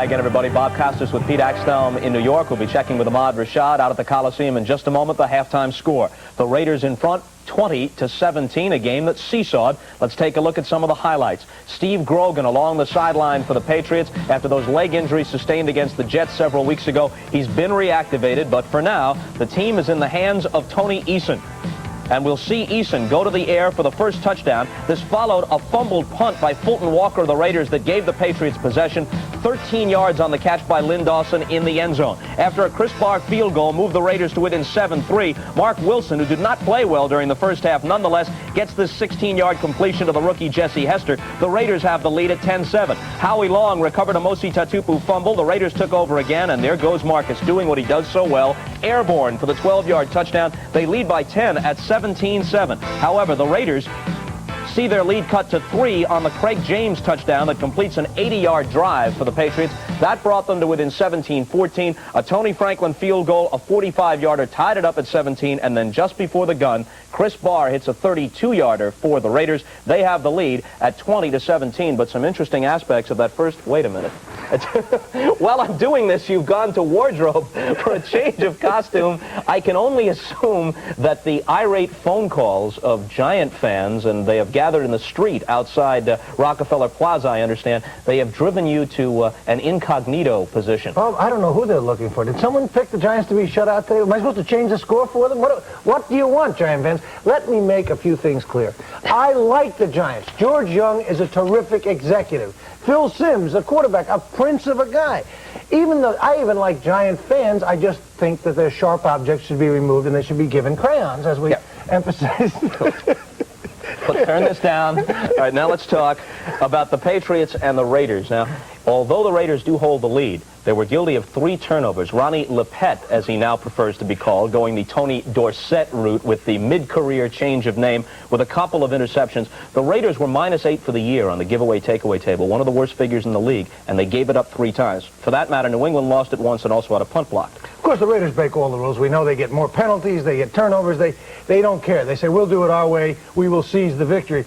Hi again, everybody. Bob Costas with Pete Axthelm in New York. We'll be checking with Ahmad Rashad out at the Coliseum in just a moment. The halftime score. The Raiders in front, 20-17, a game that seesawed. Let's take a look at some of the highlights. Steve Grogan along the sideline for the Patriots after those leg injuries sustained against the Jets several weeks ago. He's been reactivated, but for now, the team is in the hands of Tony Eason. And we'll see Eason go to the air for the first touchdown. This followed a fumbled punt by Fulton Walker of the Raiders that gave the Patriots possession. 13 yards on the catch by Lynn Dawson in the end zone. After a Chris Barr field goal moved the Raiders to within 7-3, Mark Wilson, who did not play well during the first half, nonetheless gets this 16-yard completion to the rookie Jesse Hester. The Raiders have the lead at 10-7. Howie Long recovered a Mosi Tatupu fumble. The Raiders took over again, and there goes Marcus doing what he does so well. Airborne for the 12-yard touchdown. They lead by 10 at 17-7. However, the Raiders see their lead cut to 3 on the Craig James touchdown that completes an 80-yard drive for the Patriots. That brought them to within 17-14. A Tony Franklin field goal, a 45-yarder, tied it up at 17, and then just before the gun, Chris Barr hits a 32-yarder for the Raiders. They have the lead at 20-17, but some interesting aspects of that first. Wait a minute. While I'm doing this, you've gone to wardrobe for a change of costume. I can only assume that the irate phone calls of Giant fans, and they have gathered in the street outside Rockefeller Plaza, I understand, they have driven you to an incognito position. Well, I don't know who they're looking for. Did someone pick the Giants to be shut out today? Am I supposed to change the score for them? What do you want, Giant fans? Let me make a few things clear. I like the Giants. George Young is a terrific executive. Phil Simms, the quarterback, a prince of a guy. Even though I even like Giant fans, I just think that their sharp objects should be removed and they should be given crayons, as we emphasize. Turn this down. All right, now let's talk about the Patriots and the Raiders. Now, although the Raiders do hold the lead, they were guilty of 3 turnovers. Ronnie Lepet, as he now prefers to be called, going the Tony Dorsett route with the mid-career change of name with a couple of interceptions. The Raiders were -8 for the year on the giveaway-takeaway table, one of the worst figures in the league, and they gave it up 3 times. For that matter, New England lost it once and also had a punt blocked. Of course, the Raiders break all the rules. We know they get more penalties, they get turnovers. They don't care. They say, we'll do it our way. We will seize the victory.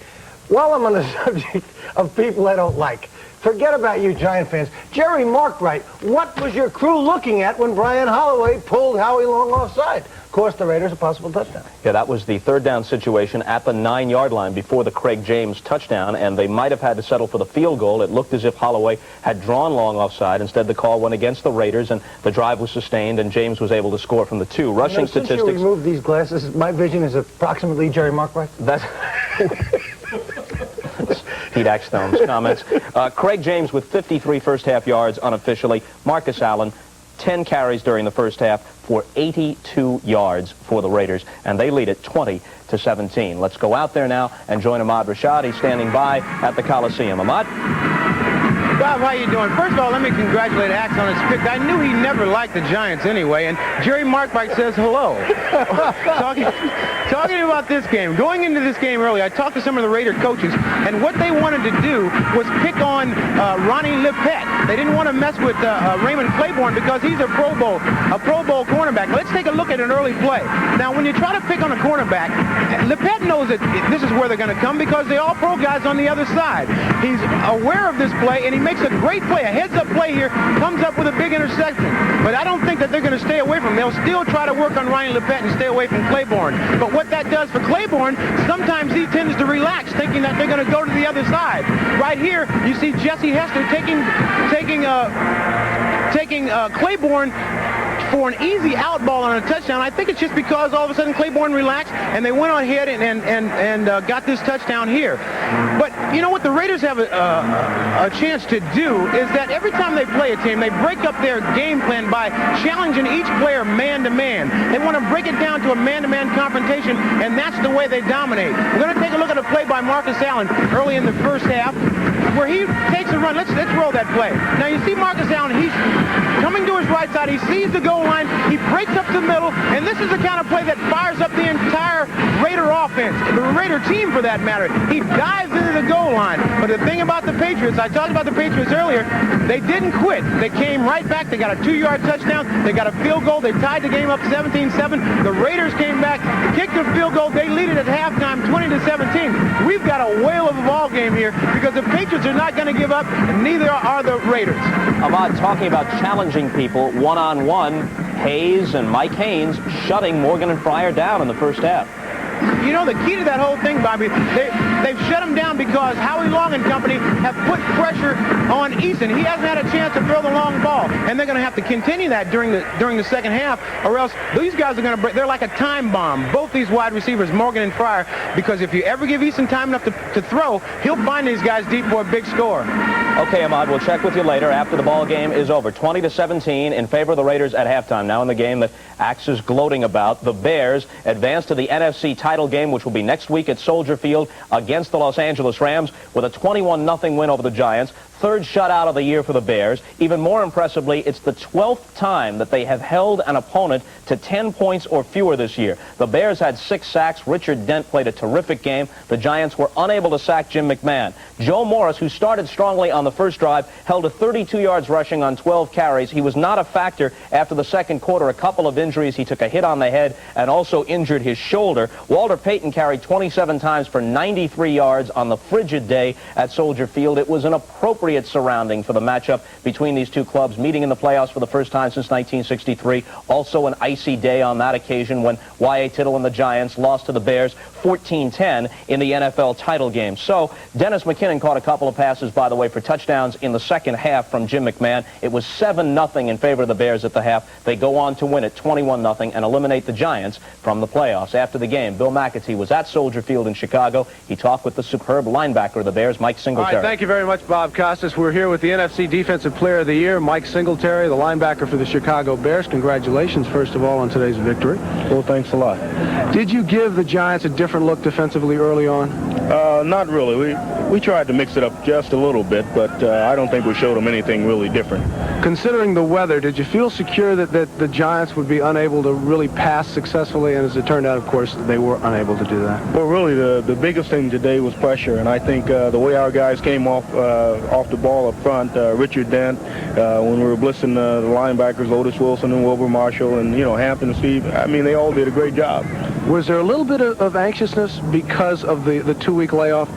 While I'm on the subject of people I don't like, forget about you Giant fans. Jerry Markwright, what was your crew looking at when Brian Holloway pulled Howie Long offside? Cost the Raiders a possible touchdown. Yeah, that was the 3rd down situation at the 9-yard line before the Craig James touchdown, and they might have had to settle for the field goal. It looked as if Holloway had drawn Long offside. Instead, the call went against the Raiders, and the drive was sustained, and James was able to score from the 2. Rushing statistics. Since you removed these glasses, my vision is approximately Jerry Markwright. That's Pete Axthelm's comments. Craig James with 53 first-half yards unofficially. Marcus Allen, 10 carries during the first half for 82 yards for the Raiders, and they lead it 20-17. Let's go out there now and join Ahmad Rashad. He's standing by at the Coliseum. Ahmad? Bob, how you doing? First of all, let me congratulate Axe on his pick. I knew he never liked the Giants anyway, and Jerry Markwright says hello. Talking about this game, going into this game early, I talked to some of the Raider coaches, and what they wanted to do was pick on Ronnie Lepet. They didn't want to mess with Raymond Claiborne because he's a Pro Bowl cornerback. Let's take a look at an early play. Now, when you try to pick on a cornerback, Lepet knows that this is where they're going to come because the all-pro guys on the other side. He's aware of this play, and he makes a great play. A heads-up play here, comes up with a big interception. But I don't think that they're going to stay away from him. They'll still try to work on Ronnie Lepet and stay away from Claiborne. But what that does for Claiborne, sometimes he tends to relax, thinking that they're going to go to the other side. Right here, you see Jesse Hester taking Claiborne for an easy out ball on a touchdown. I think it's just because all of a sudden Claiborne relaxed and they went ahead and got this touchdown here. But you know what the Raiders have a chance to do is that every time they play a team, they break up their game plan by challenging each player man-to-man. They want to break it down to a man-to-man confrontation, and that's the way they dominate. We're going to take a look at a play by Marcus Allen early in the first half where he takes a run. Let's roll that play. Now you see Marcus Allen, he's coming coming to his right side. He sees the goal line. He breaks up the middle, and this is the kind of play that fires up the entire Raider offense, the Raider team for that matter. He dives into the goal line. But the thing about the Patriots, I talked about the Patriots earlier, they didn't quit. They came right back. They got a 2-yard touchdown. They got a field goal. They tied the game up 17-7. The Raiders came back, kicked a field goal. They lead it at halftime 20-17. We've got a whale of a ball game here because the Patriots are not going to give up, and neither are the Raiders. Ahmad, talking about challenging people one-on-one, Hayes and Mike Haynes shutting Morgan and Fryer down in the first half. You know, the key to that whole thing, Bobby, they've shut him down because Howie Long and company have put pressure on Eason. He hasn't had a chance to throw the long ball, and they're going to have to continue that during the second half, or else these guys are going to break. They're like a time bomb, both these wide receivers, Morgan and Fryer, because if you ever give Eason time enough to throw, he'll find these guys deep for a big score. Okay, Ahmad, we'll check with you later after the ball game is over. 20-17 in favor of the Raiders at halftime. Now in the game that Axe is gloating about, the Bears advance to the NFC title game, which will be next week at Soldier Field against the Los Angeles Rams with a 21-0 win over the Giants. Third shutout of the year for the Bears. Even more impressively, it's the 12th time that they have held an opponent to 10 points or fewer this year. The Bears had 6 sacks. Richard Dent played a terrific game. The Giants were unable to sack Jim McMahon. Joe Morris, who started strongly on the first drive, held to 32 yards rushing on 12 carries. He was not a factor after the second quarter. A couple of injuries. He took a hit on the head and also injured his shoulder. Walter Payton carried 27 times for 93 yards on the frigid day at Soldier Field. It was an appropriate surrounding for the matchup between these two clubs, meeting in the playoffs for the first time since 1963. Also an icy day on that occasion when Y.A. Tittle and the Giants lost to the Bears 14-10 in the NFL title game. So Dennis McKinnon caught a couple of passes, by the way, for touchdowns in the second half from Jim McMahon. It was 7-0 in favor of the Bears at the half. They go on to win it 21-0 and eliminate the Giants from the playoffs. After the game, Bill McAtee was at Soldier Field in Chicago. He talked with the superb linebacker of the Bears, Mike Singletary. All right, thank you very much, Bob Costas. We're here with the NFC Defensive Player of the Year, Mike Singletary, the linebacker for the Chicago Bears. Congratulations, first of all, on today's victory. Well, thanks a lot. Did you give the Giants a different look defensively early on? Not really. We tried to mix it up just a little bit, but I don't think we showed them anything really different. Considering the weather, did you feel secure that the Giants would be unable to really pass successfully? And as it turned out, of course, they were unable to do that. Well, really, the biggest thing today was pressure, and I think the way our guys came off the ball up front, Richard Dent, when we were blitzing the linebackers, Otis Wilson and Wilbur Marshall, and, Hampton and Steve, I mean, they all did a great job. Was there a little bit of anxiousness because of the 2-week layoff?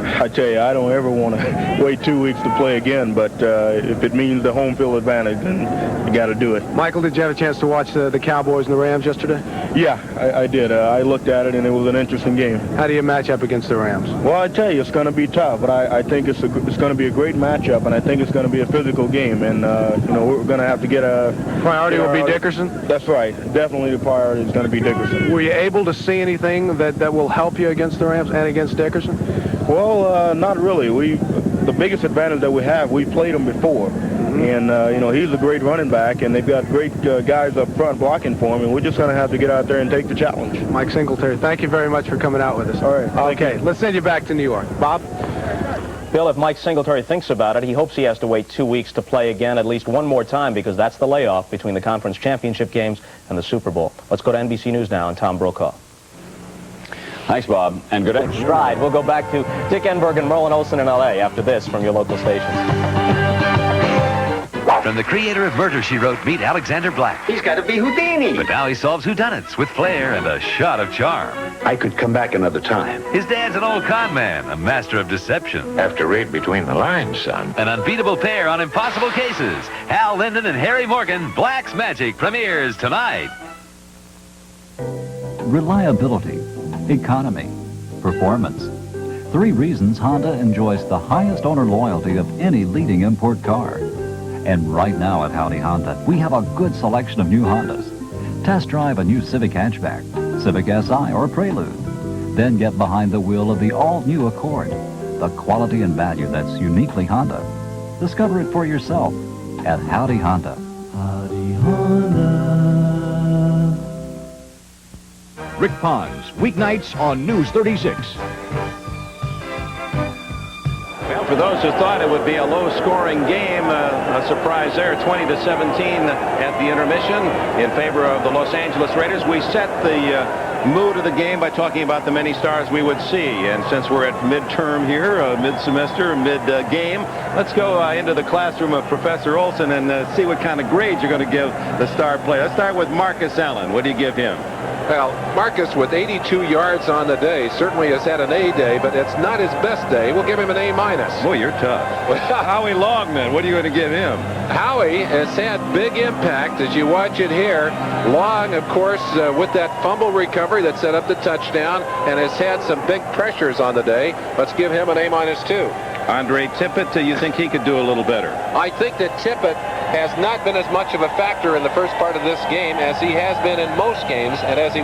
I tell you, I don't ever want to wait 2 weeks to play again, but if it means the home field advantage, then you got to do it. Michael, did you have a chance to watch the Cowboys and the Rams yesterday? Yeah, I did. I looked at it, and it was an interesting game. How do you match up against the Rams? Well, I tell you, it's going to be tough, but I think it's going to be a great matchup, and I think it's going to be a physical game, and we're going to have to get a priority. Will be Dickerson? That's right. Definitely the priority is going to be Dickerson. Were you able to see anything that will help you against the Rams and against Dickerson? Well, not really. The biggest advantage that we have, we played him before. And, he's a great running back, and they've got great guys up front blocking for him, and we're just going to have to get out there and take the challenge. Mike Singletary, thank you very much for coming out with us. All right. Okay, let's send you back to New York. Bob? Bill, if Mike Singletary thinks about it, he hopes he has to wait 2 weeks to play again at least one more time because that's the layoff between the conference championship games and the Super Bowl. Let's go to NBC News now and Tom Brokaw. Thanks, Bob, and good day. Stride. We'll go back to Dick Enberg and Merlin Olsen in L.A. after this from your local station. From the creator of Murder, She Wrote, meet Alexander Black. He's got to be Houdini. But now he solves whodunits with flair and a shot of charm. I could come back another time. His dad's an old con man, a master of deception. Have to read between the lines, son. An unbeatable pair on impossible cases. Hal Linden and Harry Morgan, Black's Magic premieres tonight. Reliability, economy, performance. 3 reasons Honda enjoys the highest owner loyalty of any leading import car. And right now at Howdy Honda, we have a good selection of new Hondas. Test drive a new Civic hatchback, Civic Si, or Prelude. Then get behind the wheel of the all-new Accord, the quality and value that's uniquely Honda. Discover it for yourself at Howdy Honda. Howdy Honda. Rick Pons, weeknights on News 36. Well, for those who thought it would be a low-scoring game, a surprise there, 20-17 at the intermission in favor of the Los Angeles Raiders. We set the mood of the game by talking about the many stars we would see. And since we're at midterm here, mid-semester, mid-game, let's go into the classroom of Professor Olson and see what kind of grades you're going to give the star player. Let's start with Marcus Allen. What do you give him? Well, Marcus, with 82 yards on the day, certainly has had an A day, but it's not his best day. We'll give him an A-. Boy, you're tough. Howie Long, then, what are you going to give him? Howie has had big impact as you watch it here. Long, of course, with that fumble recovery that set up the touchdown, and has had some big pressures on the day. Let's give him an A- too. Andre Tippett, you think he could do a little better? I think that Tippett has not been as much of a factor in the first part of this game as he has been in most games, and as he